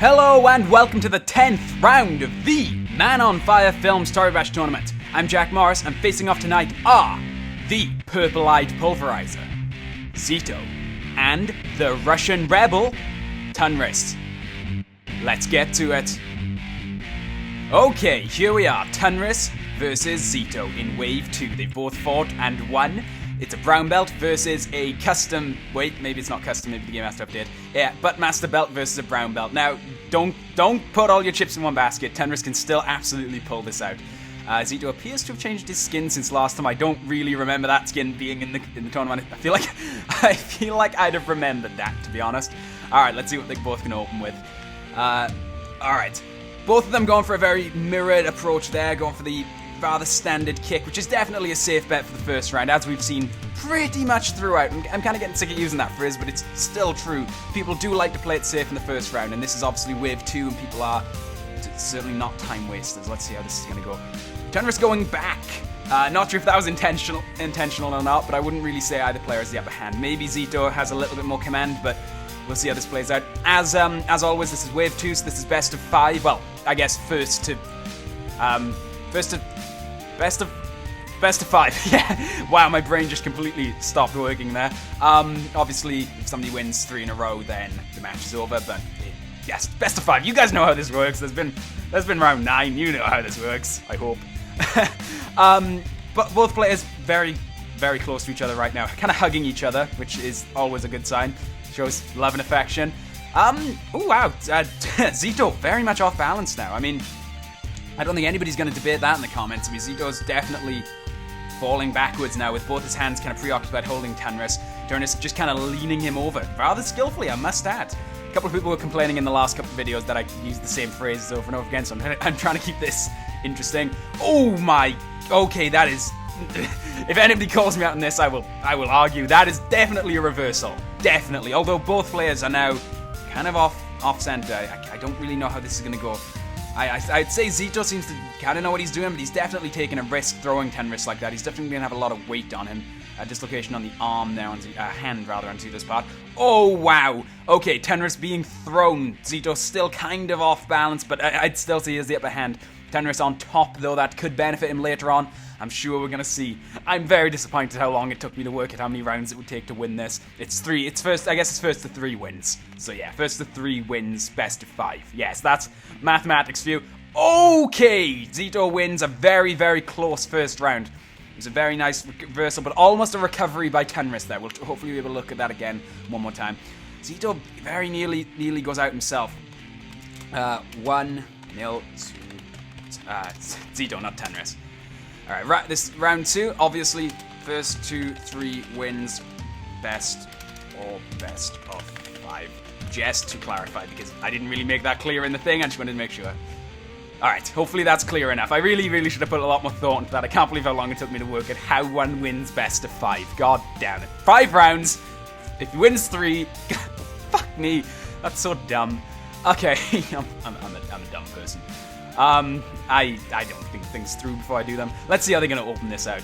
Hello and welcome to the 10th round of the Man on Fire Films Toribash tournament. I'm Jack Morris and facing off tonight are the Purple-Eyed Pulverizer, Zeto, and the Russian Rebel, TuNrIs. Let's get to it. Okay, here we are, TuNrIs versus Zeto in Wave 2. They both fought and won. It's a brown belt versus a custom... Wait, maybe it's not custom, maybe the Game Master update. Yeah, but Master Belt versus a brown belt. Now, don't put all your chips in one basket. TuNrIs can still absolutely pull this out. Zeto appears to have changed his skin since last time. I don't really remember that skin being in the tournament. I feel like I'd have remembered that, to be honest. Alright, let's see what they're both going to open with. Alright. Both of them going for a very mirrored approach there, going for the rather standard kick, which is definitely a safe bet for the first round, as we've seen pretty much throughout. I'm kind of getting sick of using that phrase, but it's still true. People do like to play it safe in the first round, and this is obviously Wave 2, and people are certainly not time wasters. Let's see how this is going to go. TuNrIs going back. Not sure if that was intentional or not, but I wouldn't really say either player has the upper hand. Maybe Zeto has a little bit more command, but we'll see how this plays out. As always, this is Wave 2, so this is best of 5. Well, I guess best of 5. Yeah. Wow, my brain just completely stopped working there. Obviously, if somebody wins 3 in a row, then the match is over. But yes, best of 5. You guys know how this works. There's been round 9. You know how this works. I hope. But both players very, very close to each other right now, kind of hugging each other, which is always a good sign. Shows love and affection. Oh wow, Zeto very much off balance now. I mean, I don't think anybody's going to debate that in the comments. I mean, Zeto's definitely falling backwards now with both his hands kind of preoccupied holding TuNrIs. TuNrIs just kind of leaning him over, rather skillfully, I must add. A couple of people were complaining in the last couple of videos that I use the same phrases over and over again, so I'm trying to keep this interesting. Oh my, okay, that is... If anybody calls me out on this, I will argue that is definitely a reversal. Definitely. Although both players are now kind of off center. I don't really know how this is going to go. I'd say Zeto seems to kind of know what he's doing, but he's definitely taking a risk throwing TuNrIs like that. He's definitely going to have a lot of weight on him. Dislocation on the arm there, on hand rather, on Zeto's part. Oh, wow. Okay, TuNrIs being thrown. Zeto still kind of off balance, but I'd still say he has the upper hand. TuNrIs on top, though, that could benefit him later on. I'm sure we're going to see. I'm very disappointed how long it took me to work out how many rounds it would take to win this. It's 3. I guess it's first to 3 wins. So yeah, first to 3 wins, best of 5. Yes, that's mathematics for you. Okay, Zeto wins a very, very close first round. It was a very nice reversal, but almost a recovery by TuNrIs there. We'll hopefully be able to look at that again one more time. Zeto very nearly goes out himself. 1-0 to Zeto, not TuNrIs. Alright, right, this round 2, obviously, first 2-3 wins, best or best of 5. Just to clarify, because I didn't really make that clear in the thing, I just wanted to make sure. Alright, hopefully that's clear enough. I really should have put a lot more thought into that. I can't believe how long it took me to work at how one wins best of 5. God damn it. 5 rounds, if he wins 3, fuck me, that's so dumb. Okay, I'm a dumb person. I don't think things through before I do them. Let's see how they're going to open this out.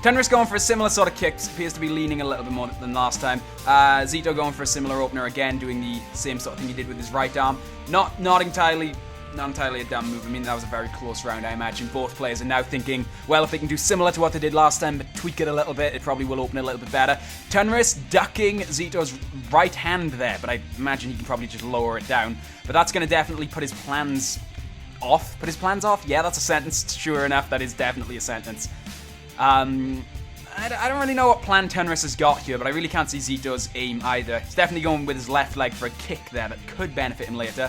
TuNrIs going for a similar sort of kick, appears to be leaning a little bit more than last time. Zeto going for a similar opener again, doing the same sort of thing he did with his right arm. Not entirely a dumb move. I mean, that was a very close round, I imagine. Both players are now thinking, well, if they can do similar to what they did last time, but tweak it a little bit, it probably will open a little bit better. TuNrIs ducking Zeto's right hand there, but I imagine he can probably just lower it down. But that's going to definitely put his plans off. Put his plans off? Yeah, that's a sentence. Sure enough, that is definitely a sentence. I don't really know what plan TuNrIs has got here, but I really can't see Zeto's aim either. He's definitely going with his left leg for a kick there that could benefit him later.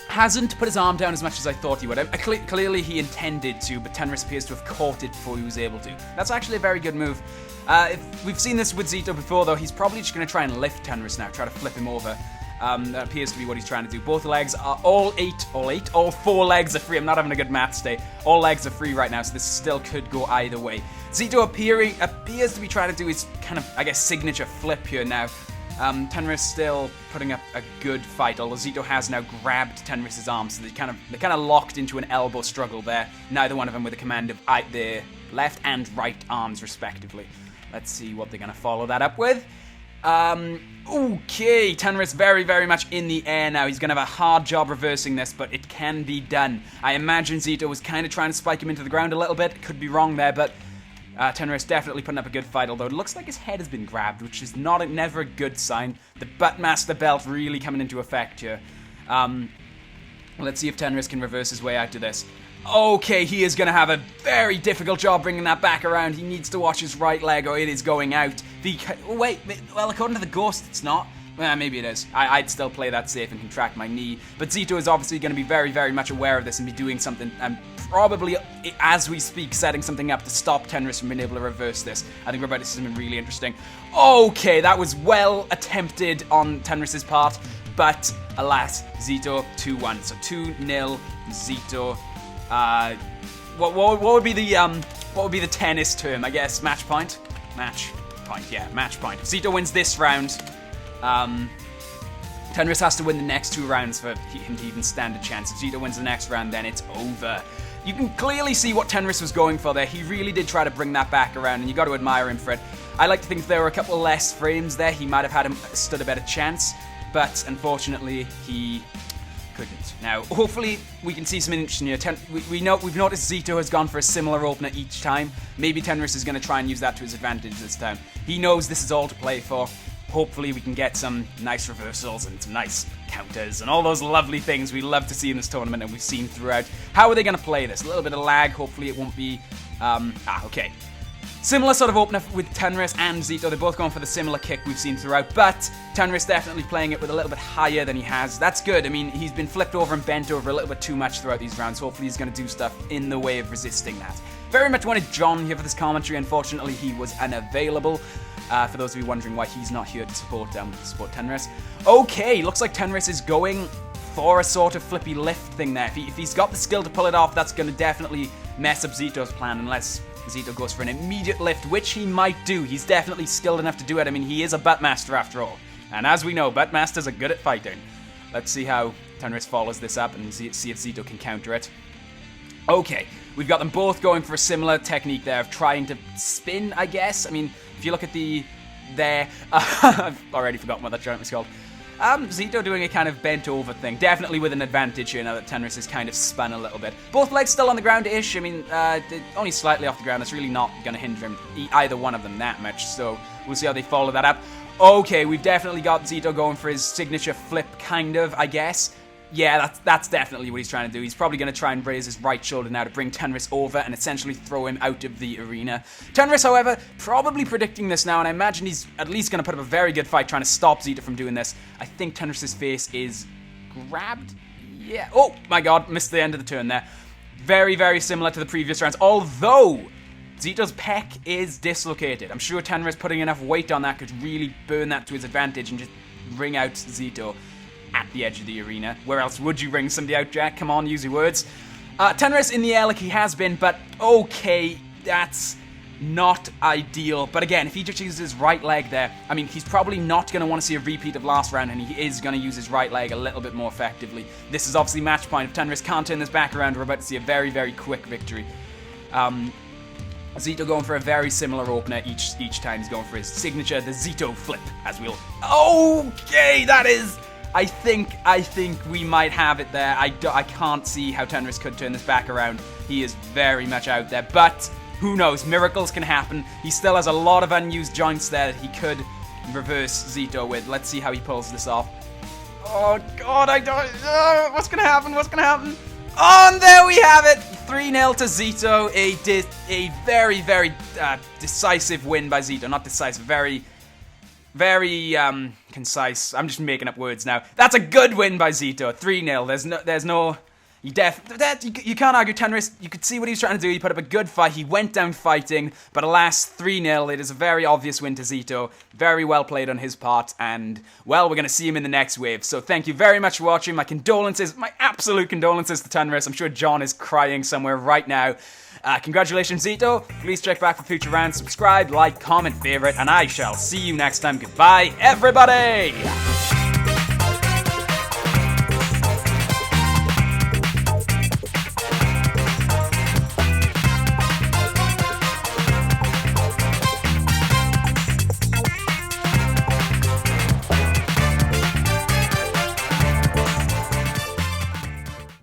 Hasn't put his arm down as much as I thought he would. Clearly he intended to, but TuNrIs appears to have caught it before he was able to. That's actually a very good move. If we've seen this with Zeto before, though, he's probably just going to try and lift TuNrIs now, try to flip him over. That appears to be what he's trying to do. Both legs are all 4 legs are free. I'm not having a good maths day. All legs are free right now, so this still could go either way. Zeto appears to be trying to do his kind of, I guess, signature flip here now. TuNrIs still putting up a good fight, although Zeto has now grabbed TuNrIs' arm, so they're kind of locked into an elbow struggle there. Neither one of them with a command of their left and right arms, respectively. Let's see what they're going to follow that up with. Okay, TuNrIs very, very much in the air now. He's going to have a hard job reversing this, but it can be done. I imagine Zeto was kind of trying to spike him into the ground a little bit. Could be wrong there, but TuNrIs definitely putting up a good fight, although it looks like his head has been grabbed, which is never a good sign. The Buttmaster belt really coming into effect here. Let's see if TuNrIs can reverse his way out of this. Okay, he is going to have a very difficult job bringing that back around. He needs to watch his right leg or it is going out. Wait, well, according to the ghost, it's not. Well, maybe it is. I'd still play that safe and contract my knee. But Zeto is obviously going to be very, very much aware of this and be doing something, and probably, as we speak, setting something up to stop TuNrIs from being able to reverse this. I think we're about to see something really interesting. Okay, that was well attempted on TuNrIs' part, but alas, Zeto 2-1. So 2-0 Zeto. What would be the tennis term? I guess match point. Match point. Yeah, match point. If Zeto wins this round, TuNrIs has to win the next 2 rounds for him to even stand a chance. If Zeto wins the next round, then it's over. You can clearly see what TuNrIs was going for there. He really did try to bring that back around, and you got to admire him for it. I like to think if there were a couple less frames there, he might have stood a better chance, but unfortunately, he couldn't. Now, hopefully, we can see something interesting here. We've noticed Zeto has gone for a similar opener each time. Maybe TuNrIs is going to try and use that to his advantage this time. He knows this is all to play for. Hopefully, we can get some nice reversals and some nice counters and all those lovely things we love to see in this tournament and we've seen throughout. How are they going to play this? A little bit of lag. Hopefully, it won't be... okay. Similar sort of opener with TuNrIs and Zeto. They're both going for the similar kick we've seen throughout, but TuNrIs definitely playing it with a little bit higher than he has. That's good. I mean, he's been flipped over and bent over a little bit too much throughout these rounds. Hopefully he's going to do stuff in the way of resisting that. Very much wanted Jon here for this commentary. Unfortunately, he was unavailable. For those of you wondering why he's not here to support TuNrIs. Okay, looks like TuNrIs is going for a sort of flippy lift thing there. If he's got the skill to pull it off, that's going to definitely mess up Zeto's plan unless Zeto goes for an immediate lift, which he might do. He's definitely skilled enough to do it. I mean, he is a Buttmaster after all. And as we know, Buttmasters are good at fighting. Let's see how TuNrIs follows this up and see if Zeto can counter it. Okay, we've got them both going for a similar technique there of trying to spin, I guess. I mean, if you look at I've already forgotten what that jump is called. Zeto doing a kind of bent over thing. Definitely with an advantage here now that TuNrIs is kind of spun a little bit. Both legs still on the ground-ish. I mean, only slightly off the ground. That's really not going to hinder him, either one of them that much. So we'll see how they follow that up. Okay, we've definitely got Zeto going for his signature flip, kind of, I guess. Yeah, that's definitely what he's trying to do. He's probably going to try and raise his right shoulder now to bring TuNrIs over and essentially throw him out of the arena. TuNrIs, however, probably predicting this now, and I imagine he's at least going to put up a very good fight trying to stop Zeto from doing this. I think TuNrIs' face is grabbed. Yeah. Oh, my God. Missed the end of the turn there. Very, very similar to the previous rounds, although Zeto's pec is dislocated. I'm sure TuNrIs putting enough weight on that could really burn that to his advantage and just ring out Zeto at the edge of the arena. Where else would you ring somebody out, Jack? Come on, use your words. TuNrIs in the air like he has been, but okay, that's not ideal. But again, if he just uses his right leg there, I mean, he's probably not going to want to see a repeat of last round, and he is going to use his right leg a little bit more effectively. This is obviously match point. If TuNrIs can't turn this back around, we're about to see a very, very quick victory. Zeto going for a very similar opener each time. He's going for his signature, the Zeto flip, as we'll... Okay, that is... I think we might have it there. I can't see how TuNrIs could turn this back around. He is very much out there, but who knows? Miracles can happen. He still has a lot of unused joints there that he could reverse Zeto with. Let's see how he pulls this off. Oh, God, I don't... what's going to happen? What's going to happen? Oh, and there we have it! 3-0 to Zeto. A very, very decisive win by Zeto. Not decisive, very concise. I'm just making up words now. That's a good win by Zeto. 3-0. There's no... You can't argue TuNrIs. You could see what he was trying to do. He put up a good fight. He went down fighting. But alas, 3-0. It is a very obvious win to Zeto. Very well played on his part. And, well, we're going to see him in the next wave. So thank you very much for watching. My condolences, my absolute condolences to TuNrIs. I'm sure Jon is crying somewhere right now. Congratulations, Zeto. Please check back for future rounds. Subscribe, like, comment, favorite. And I shall see you next time. Goodbye, everybody!